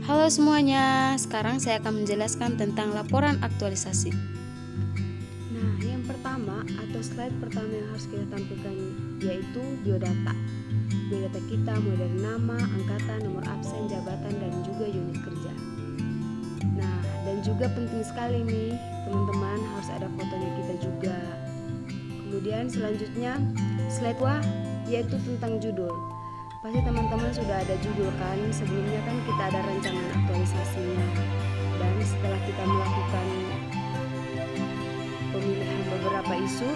Halo semuanya, sekarang saya akan menjelaskan tentang laporan aktualisasi. Nah, yang pertama atau slide pertama yang harus kita tampilkan yaitu biodata. Biodata kita mulai dari nama, angkatan, nomor absen, jabatan, dan juga unit kerja. Nah, dan juga penting sekali nih teman-teman, harus ada fotonya kita juga. Kemudian selanjutnya slide 2 yaitu tentang judul. Pasti teman-teman sudah ada judul kan, sebelumnya kan kita ada rancangan aktualisasinya. Dan setelah kita melakukan pemilihan beberapa isu,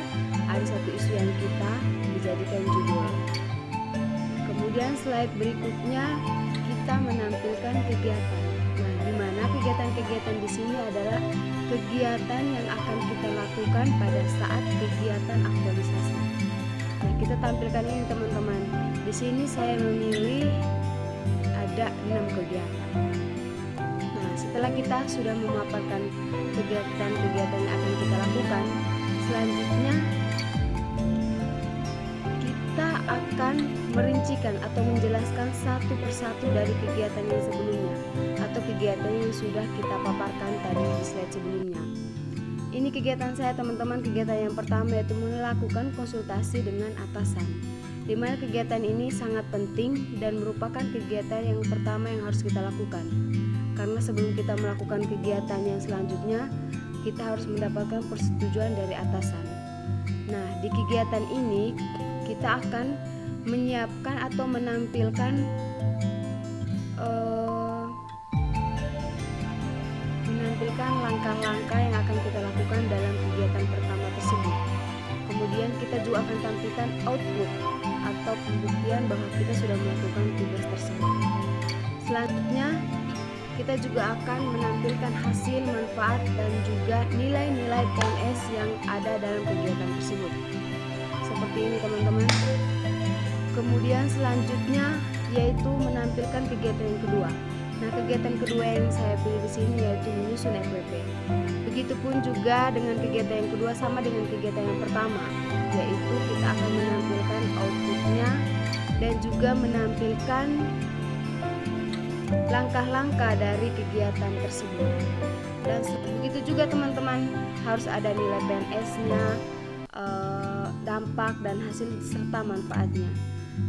ada satu isu yang kita dijadikan judul. Kemudian slide berikutnya kita menampilkan kegiatan. Nah, di mana kegiatan-kegiatan di sini adalah kegiatan yang akan kita lakukan pada saat kegiatan aktualisasi. Nah, kita tampilkan ini teman-teman. Di sini saya memilih ada 6 kegiatan. Nah, setelah kita sudah memaparkan kegiatan-kegiatan yang akan kita lakukan, selanjutnya kita akan merincikan atau menjelaskan satu persatu dari kegiatan yang sebelumnya atau kegiatan yang sudah kita paparkan tadi di slide sebelumnya. Ini kegiatan saya teman-teman. Kegiatan yang pertama yaitu melakukan konsultasi dengan atasan, di mana kegiatan ini sangat penting dan merupakan kegiatan yang pertama yang harus kita lakukan. Karena sebelum kita melakukan kegiatan yang selanjutnya, kita harus mendapatkan persetujuan dari atasan. Nah, di kegiatan ini kita akan menyiapkan atau menampilkan langkah-langkah yang akan kita lakukan dalam kegiatan pertama tersebut. Kemudian kita juga akan tampilkan output atau pembuktian bahwa kita sudah melakukan tugas tersebut. Selanjutnya kita juga akan menampilkan hasil, manfaat, dan juga nilai-nilai PNS yang ada dalam kegiatan tersebut. Seperti ini teman-teman. Kemudian selanjutnya yaitu menampilkan kegiatan yang kedua. Nah, kegiatan kedua yang saya pilih di sini yaitu menyusun FWP. Begitupun juga dengan kegiatan yang kedua, sama dengan kegiatan yang pertama, yaitu kita akan menampilkan outputnya dan juga menampilkan langkah-langkah dari kegiatan tersebut. Dan begitu juga teman-teman, harus ada nilai PNS-nya, dampak dan hasil serta manfaatnya.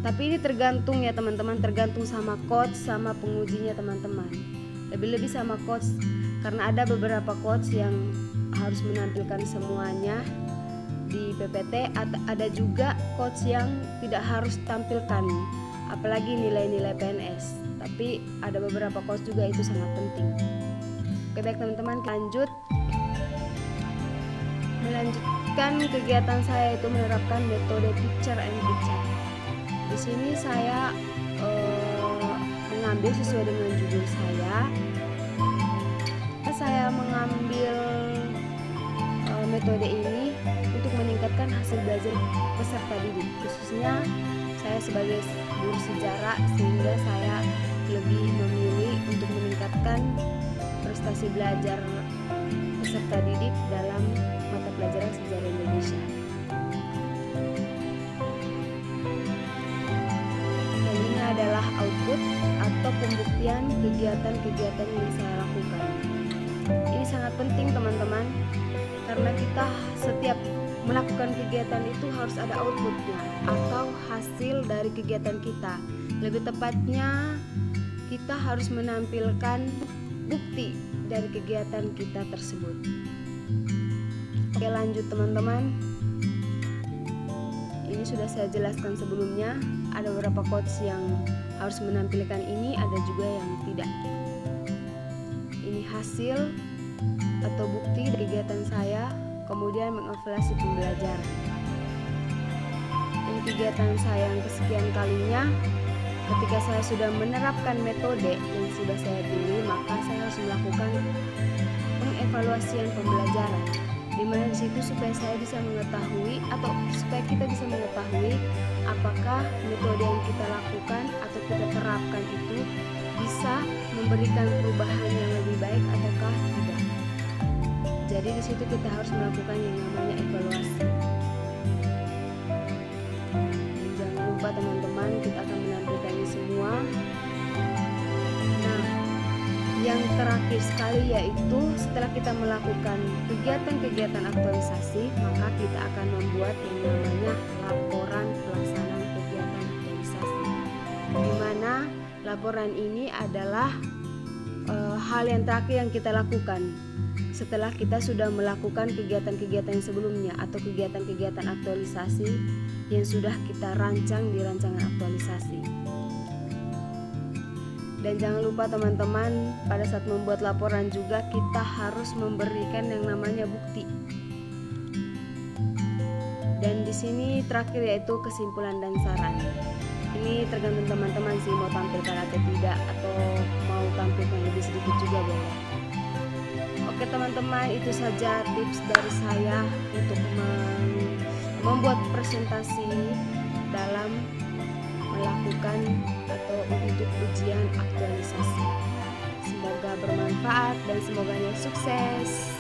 Tapi ini tergantung ya teman-teman, tergantung sama coach sama pengujinya teman-teman. Lebih-lebih sama coach, karena ada beberapa coach yang harus menampilkan semuanya di PPT, ada juga coach yang tidak harus tampilkan apalagi nilai-nilai PNS. Tapi ada beberapa coach juga itu sangat penting. Oke, baik teman-teman, melanjutkan kegiatan saya itu menerapkan metode picture and picture. Di sini saya mengambil sesuai dengan judul saya. Saya mengambil metode ini untuk meningkatkan hasil belajar peserta didik, khususnya saya sebagai guru sejarah, sehingga saya lebih memilih untuk meningkatkan prestasi belajar peserta didik dalam mata pelajaran sejarah Indonesia. Dan ini adalah output atau pembuktian kegiatan-kegiatan yang saya lakukan. Ini sangat penting teman-teman, karena kita setiap melakukan kegiatan itu harus ada outputnya atau hasil dari kegiatan kita. Lebih tepatnya kita harus menampilkan bukti dari kegiatan kita tersebut. Oke, lanjut teman-teman. Ini sudah saya jelaskan sebelumnya. Ada beberapa quotes yang harus menampilkan ini, ada juga yang tidak. Ini hasil atau bukti dari kegiatan saya. Kemudian mengevaluasi pembelajaran. Ini kegiatan saya yang kesekian kalinya. Ketika saya sudah menerapkan metode yang sudah saya pilih, maka saya harus melakukan pengevaluasian pembelajaran, di mana di situ supaya saya bisa mengetahui atau supaya kita bisa mengetahui apakah metode yang kita lakukan atau kita terapkan itu bisa memberikan perubahan yang lebih baik ataukah tidak. Jadi di situ kita harus melakukan yang namanya evaluasi. Dan jangan lupa teman-teman, kita akan menampilkan ini semua. Nah, Yang terakhir sekali yaitu setelah kita melakukan kegiatan-kegiatan aktualisasi, maka kita akan membuat yang namanya laporan pelaksanaan kegiatan aktualisasi, di mana laporan ini adalah hal yang terakhir yang kita lakukan setelah kita sudah melakukan kegiatan-kegiatan sebelumnya atau kegiatan-kegiatan aktualisasi yang sudah kita rancang di rancangan aktualisasi. Dan jangan lupa teman-teman, pada saat membuat laporan juga kita harus memberikan yang namanya bukti. Dan di sini terakhir yaitu kesimpulan dan saran. Ini tergantung teman-teman sih mau tampilkan atau tidak, atau mau tampilkan lebih sedikit juga boleh. Oke teman-teman, itu saja tips dari saya untuk membuat presentasi dalam melakukan atau hidup ujian aktualisasi. Semoga bermanfaat dan semoga sukses.